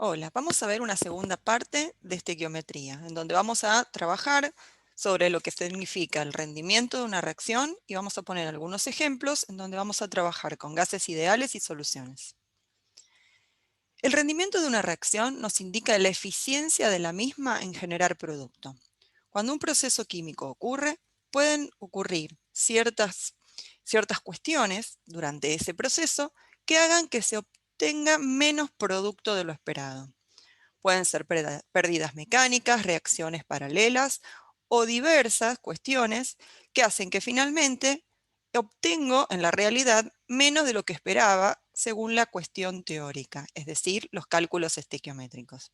Hola, vamos a ver una segunda parte de estequiometría, en donde vamos a trabajar sobre lo que significa el rendimiento de una reacción y vamos a poner algunos ejemplos en donde vamos a trabajar con gases ideales y soluciones. El rendimiento de una reacción nos indica la eficiencia de la misma en generar producto. Cuando un proceso químico ocurre, pueden ocurrir ciertas cuestiones durante ese proceso que hagan que se obtenga menos producto de lo esperado. Pueden ser pérdidas mecánicas, reacciones paralelas o diversas cuestiones que hacen que finalmente obtengo en la realidad menos de lo que esperaba según la cuestión teórica, es decir, los cálculos estequiométricos.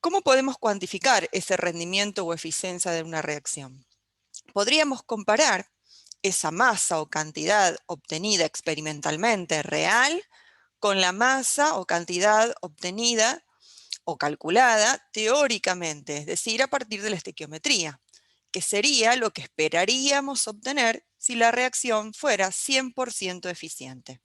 ¿Cómo podemos cuantificar ese rendimiento o eficiencia de una reacción? Podríamos comparar esa masa o cantidad obtenida experimentalmente real con la masa o cantidad obtenida o calculada teóricamente, es decir, a partir de la estequiometría, que sería lo que esperaríamos obtener si la reacción fuera 100% eficiente.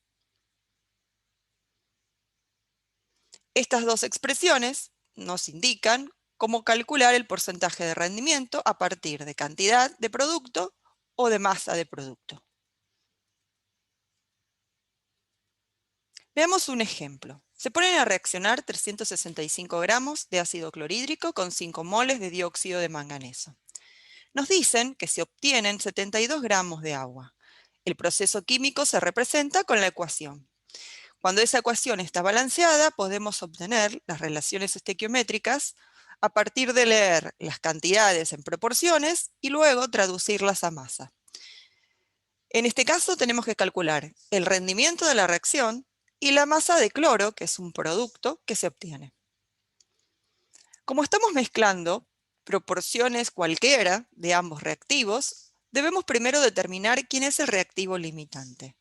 Estas dos expresiones nos indican cómo calcular el porcentaje de rendimiento a partir de cantidad de producto o de masa de producto. Veamos un ejemplo. Se ponen a reaccionar 365 gramos de ácido clorhídrico con 5 moles de dióxido de manganeso. Nos dicen que se obtienen 72 gramos de agua. El proceso químico se representa con la ecuación. Cuando esa ecuación está balanceada, podemos obtener las relaciones estequiométricas a partir de leer las cantidades en proporciones y luego traducirlas a masa. En este caso tenemos que calcular el rendimiento de la reacción y la masa de cloro, que es un producto que se obtiene. Como estamos mezclando proporciones cualquiera de ambos reactivos, debemos primero determinar quién es el reactivo limitante.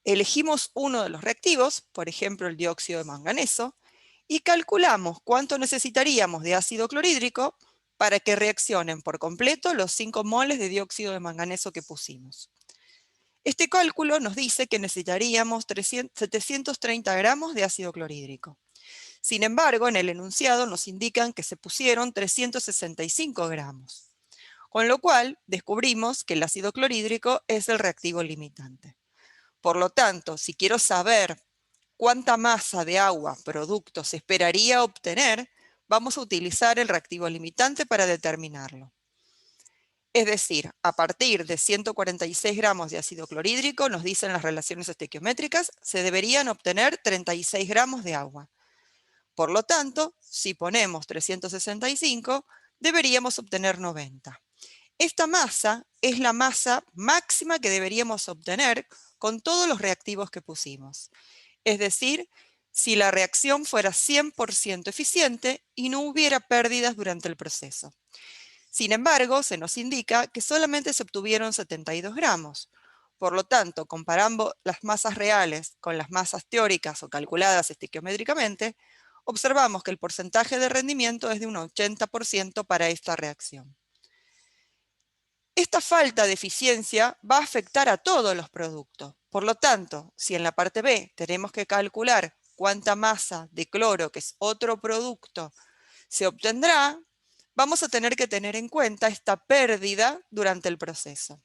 Elegimos uno de los reactivos, por ejemplo el dióxido de manganeso, y calculamos cuánto necesitaríamos de ácido clorhídrico para que reaccionen por completo los 5 moles de dióxido de manganeso que pusimos. Este cálculo nos dice que necesitaríamos 730 gramos de ácido clorhídrico. Sin embargo, en el enunciado nos indican que se pusieron 365 gramos, con lo cual descubrimos que el ácido clorhídrico es el reactivo limitante. Por lo tanto, si quiero saber cuánta masa de agua producto se esperaría obtener, vamos a utilizar el reactivo limitante para determinarlo. Es decir, a partir de 146 gramos de ácido clorhídrico, nos dicen las relaciones estequiométricas, se deberían obtener 36 gramos de agua. Por lo tanto, si ponemos 365, deberíamos obtener 90. Esta masa es la masa máxima que deberíamos obtener con todos los reactivos que pusimos. Es decir, si la reacción fuera 100% eficiente y no hubiera pérdidas durante el proceso. Sin embargo, se nos indica que solamente se obtuvieron 72 gramos. Por lo tanto, comparando las masas reales con las masas teóricas o calculadas estequiométricamente, observamos que el porcentaje de rendimiento es de un 80% para esta reacción. Esta falta de eficiencia va a afectar a todos los productos. Por lo tanto, si en la parte B tenemos que calcular cuánta masa de cloro, que es otro producto, se obtendrá, vamos a tener que tener en cuenta esta pérdida durante el proceso.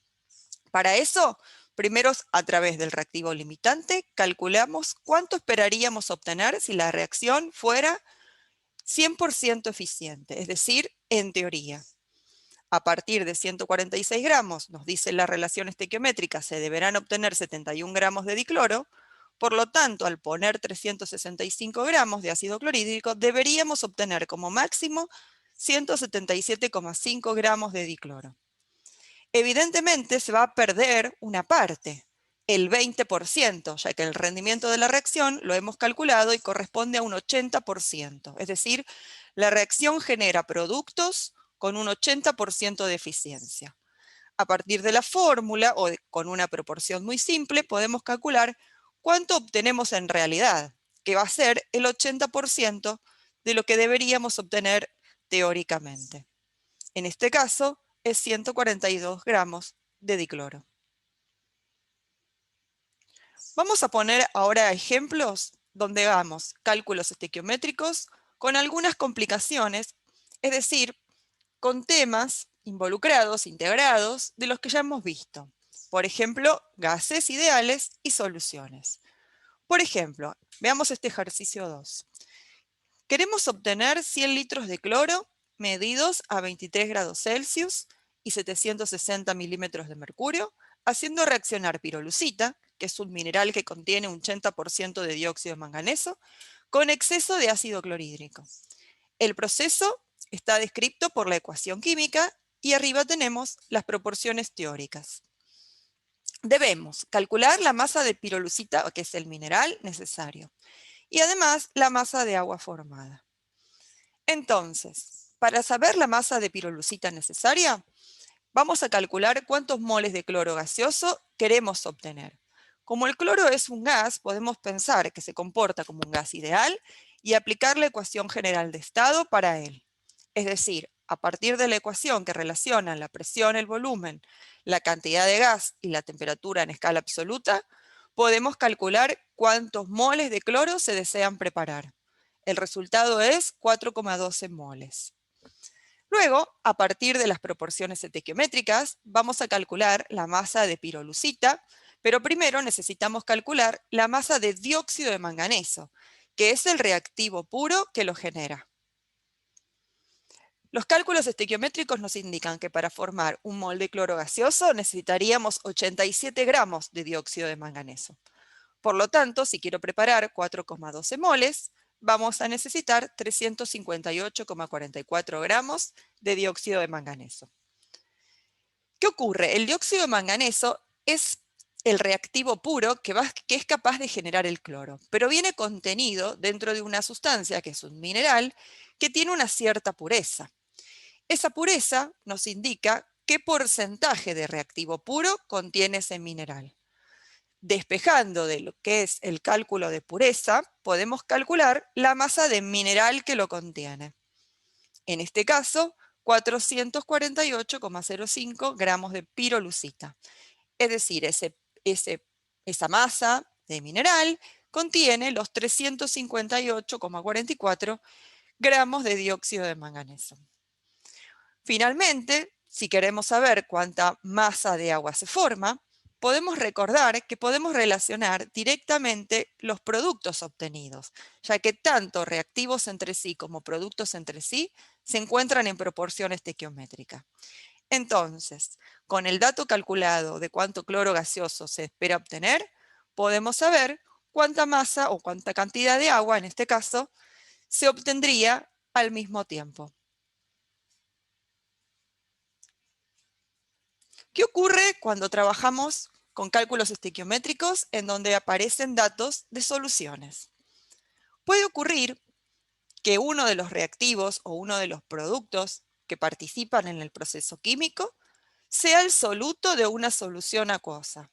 Para eso, primero a través del reactivo limitante, calculamos cuánto esperaríamos obtener si la reacción fuera 100% eficiente, es decir, en teoría. A partir de 146 gramos, nos dice la relación estequiométrica, se deberán obtener 71 gramos de dicloro. Por lo tanto, al poner 365 gramos de ácido clorhídrico, deberíamos obtener como máximo 177,5 gramos de dicloro. Evidentemente se va a perder una parte, el 20%, ya que el rendimiento de la reacción lo hemos calculado y corresponde a un 80%. Es decir, la reacción genera productos con un 80% de eficiencia. A partir de la fórmula o con una proporción muy simple podemos calcular cuánto obtenemos en realidad, que va a ser el 80% de lo que deberíamos obtener teóricamente. En este caso es 142 gramos de dicloro. Vamos a poner ahora ejemplos donde hagamos cálculos estequiométricos con algunas complicaciones, es decir, con temas involucrados, integrados, de los que ya hemos visto. Por ejemplo, gases ideales y soluciones. Por ejemplo, veamos este ejercicio 2. Queremos obtener 100 litros de cloro medidos a 23 grados Celsius y 760 milímetros de mercurio, haciendo reaccionar pirolucita, que es un mineral que contiene un 80% de dióxido de manganeso, con exceso de ácido clorhídrico. El proceso está descrito por la ecuación química y arriba tenemos las proporciones teóricas. Debemos calcular la masa de pirolucita, que es el mineral necesario, y además la masa de agua formada. Entonces, para saber la masa de pirolucita necesaria, vamos a calcular cuántos moles de cloro gaseoso queremos obtener. Como el cloro es un gas, podemos pensar que se comporta como un gas ideal y aplicar la ecuación general de estado para él. Es decir, a partir de la ecuación que relaciona la presión, el volumen, la cantidad de gas y la temperatura en escala absoluta, podemos calcular cuántos moles de cloro se desean preparar. El resultado es 4,12 moles. Luego, a partir de las proporciones estequiométricas, vamos a calcular la masa de pirolucita, pero primero necesitamos calcular la masa de dióxido de manganeso, que es el reactivo puro que lo genera. Los cálculos estequiométricos nos indican que para formar un mol de cloro gaseoso necesitaríamos 87 gramos de dióxido de manganeso. Por lo tanto, si quiero preparar 4,12 moles, vamos a necesitar 358,44 gramos de dióxido de manganeso. ¿Qué ocurre? El dióxido de manganeso es el reactivo puro que es capaz de generar el cloro, pero viene contenido dentro de una sustancia que es un mineral que tiene una cierta pureza. Esa pureza nos indica qué porcentaje de reactivo puro contiene ese mineral. Despejando de lo que es el cálculo de pureza, podemos calcular la masa de mineral que lo contiene. En este caso, 448,05 gramos de pirolucita. Es decir, esa masa de mineral contiene los 358,44 gramos de dióxido de manganeso. Finalmente, si queremos saber cuánta masa de agua se forma, podemos recordar que podemos relacionar directamente los productos obtenidos, ya que tanto reactivos entre sí como productos entre sí se encuentran en proporción estequiométrica. Entonces, con el dato calculado de cuánto cloro gaseoso se espera obtener, podemos saber cuánta masa o cuánta cantidad de agua, en este caso, se obtendría al mismo tiempo. ¿Qué ocurre cuando trabajamos con cálculos estequiométricos en donde aparecen datos de soluciones? Puede ocurrir que uno de los reactivos o uno de los productos que participan en el proceso químico sea el soluto de una solución acuosa.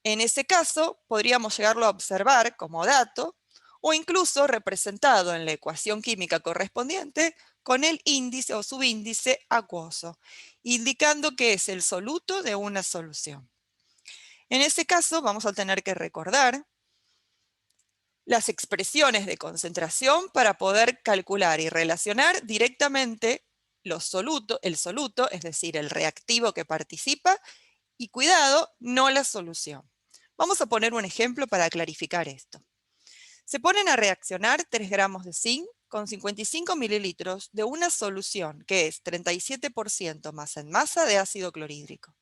En ese caso, podríamos llegarlo a observar como dato o incluso representado en la ecuación química correspondiente con el índice o subíndice acuoso, indicando que es el soluto de una solución. En ese caso, vamos a tener que recordar las expresiones de concentración para poder calcular y relacionar directamente el soluto, es decir, el reactivo que participa, y cuidado, no la solución. Vamos a poner un ejemplo para clarificar esto. Se ponen a reaccionar 3 gramos de zinc con 55 mililitros de una solución que es 37% masa en masa de ácido clorhídrico.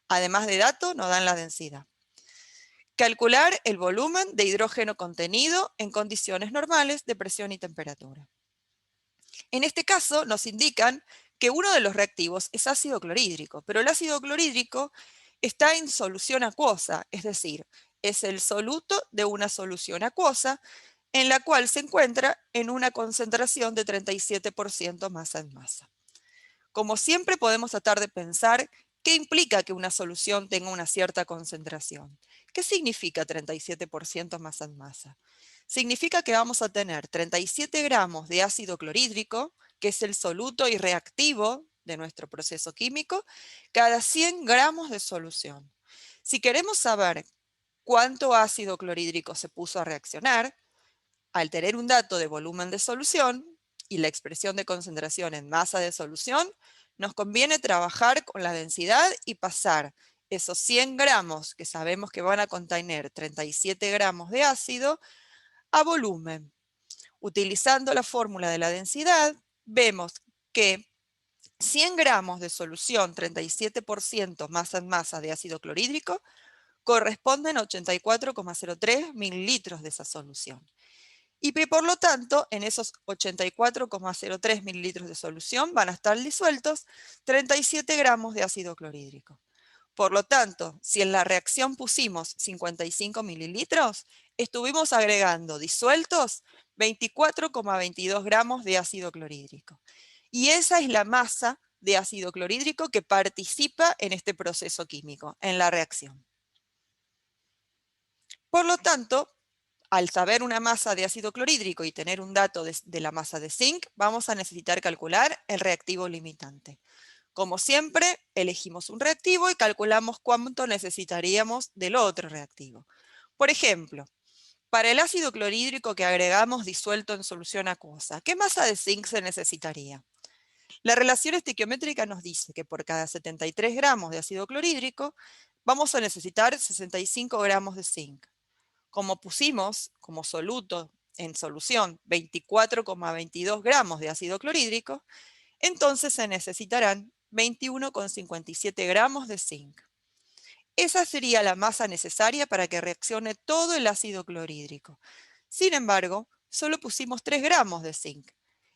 Además de datos, nos dan la densidad. Calcular el volumen de hidrógeno contenido en condiciones normales de presión y temperatura. En este caso nos indican que uno de los reactivos es ácido clorhídrico, pero el ácido clorhídrico está en solución acuosa, es decir, es el soluto de una solución acuosa en la cual se encuentra en una concentración de 37% masa en masa. Como siempre podemos tratar de pensar qué implica que una solución tenga una cierta concentración. ¿Qué significa 37% masa en masa? Significa que vamos a tener 37 gramos de ácido clorhídrico, que es el soluto y reactivo de nuestro proceso químico, cada 100 gramos de solución. Si queremos saber cuánto ácido clorhídrico se puso a reaccionar, al tener un dato de volumen de solución y la expresión de concentración en masa de solución, nos conviene trabajar con la densidad y pasar esos 100 gramos que sabemos que van a contener 37 gramos de ácido a volumen. Utilizando la fórmula de la densidad, vemos que 100 gramos de solución, 37% masa en masa de ácido clorhídrico, corresponden a 84,03 mililitros de esa solución. Y que por lo tanto, en esos 84,03 mililitros de solución van a estar disueltos 37 gramos de ácido clorhídrico. Por lo tanto, si en la reacción pusimos 55 mililitros, estuvimos agregando disueltos 24,22 gramos de ácido clorhídrico. Y esa es la masa de ácido clorhídrico que participa en este proceso químico, en la reacción. Por lo tanto, al saber una masa de ácido clorhídrico y tener un dato de la masa de zinc, vamos a necesitar calcular el reactivo limitante. Como siempre, elegimos un reactivo y calculamos cuánto necesitaríamos del otro reactivo. Por ejemplo, para el ácido clorhídrico que agregamos disuelto en solución acuosa, ¿qué masa de zinc se necesitaría? La relación estequiométrica nos dice que por cada 73 gramos de ácido clorhídrico vamos a necesitar 65 gramos de zinc. Como pusimos como soluto en solución 24,22 gramos de ácido clorhídrico, entonces se necesitarán 21,57 gramos de zinc. Esa sería la masa necesaria para que reaccione todo el ácido clorhídrico. Sin embargo, solo pusimos 3 gramos de zinc.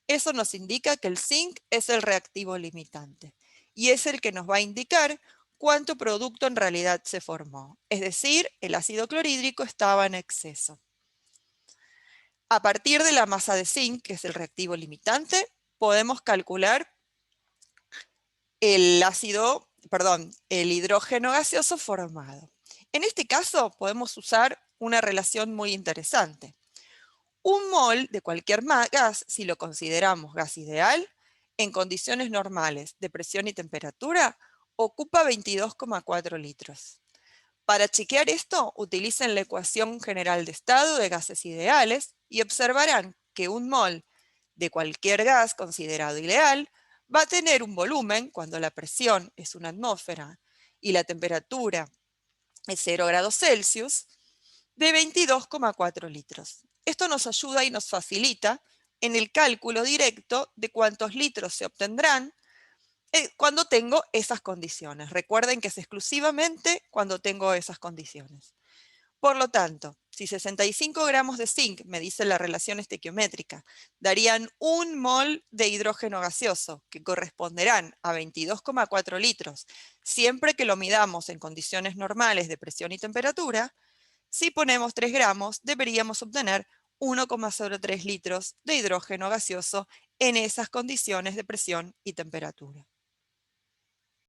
Eso nos indica que el zinc es el reactivo limitante y es el que nos va a indicar cuánto producto en realidad se formó. Es decir, el ácido clorhídrico estaba en exceso. A partir de la masa de zinc, que es el reactivo limitante, podemos calcular el hidrógeno gaseoso formado. En este caso podemos usar una relación muy interesante. Un mol de cualquier gas, si lo consideramos gas ideal, en condiciones normales de presión y temperatura, ocupa 22,4 litros. Para chequear esto, utilicen la ecuación general de estado de gases ideales y observarán que un mol de cualquier gas considerado ideal va a tener un volumen, cuando la presión es una atmósfera y la temperatura es 0 grados Celsius, de 22,4 litros. Esto nos ayuda y nos facilita en el cálculo directo de cuántos litros se obtendrán cuando tengo esas condiciones. Recuerden que es exclusivamente cuando tengo esas condiciones. Por lo tanto, si 65 gramos de zinc, me dice la relación estequiométrica, darían 1 mol de hidrógeno gaseoso, que corresponderán a 22,4 litros, siempre que lo midamos en condiciones normales de presión y temperatura. Si ponemos 3 gramos, deberíamos obtener 1,03 litros de hidrógeno gaseoso en esas condiciones de presión y temperatura.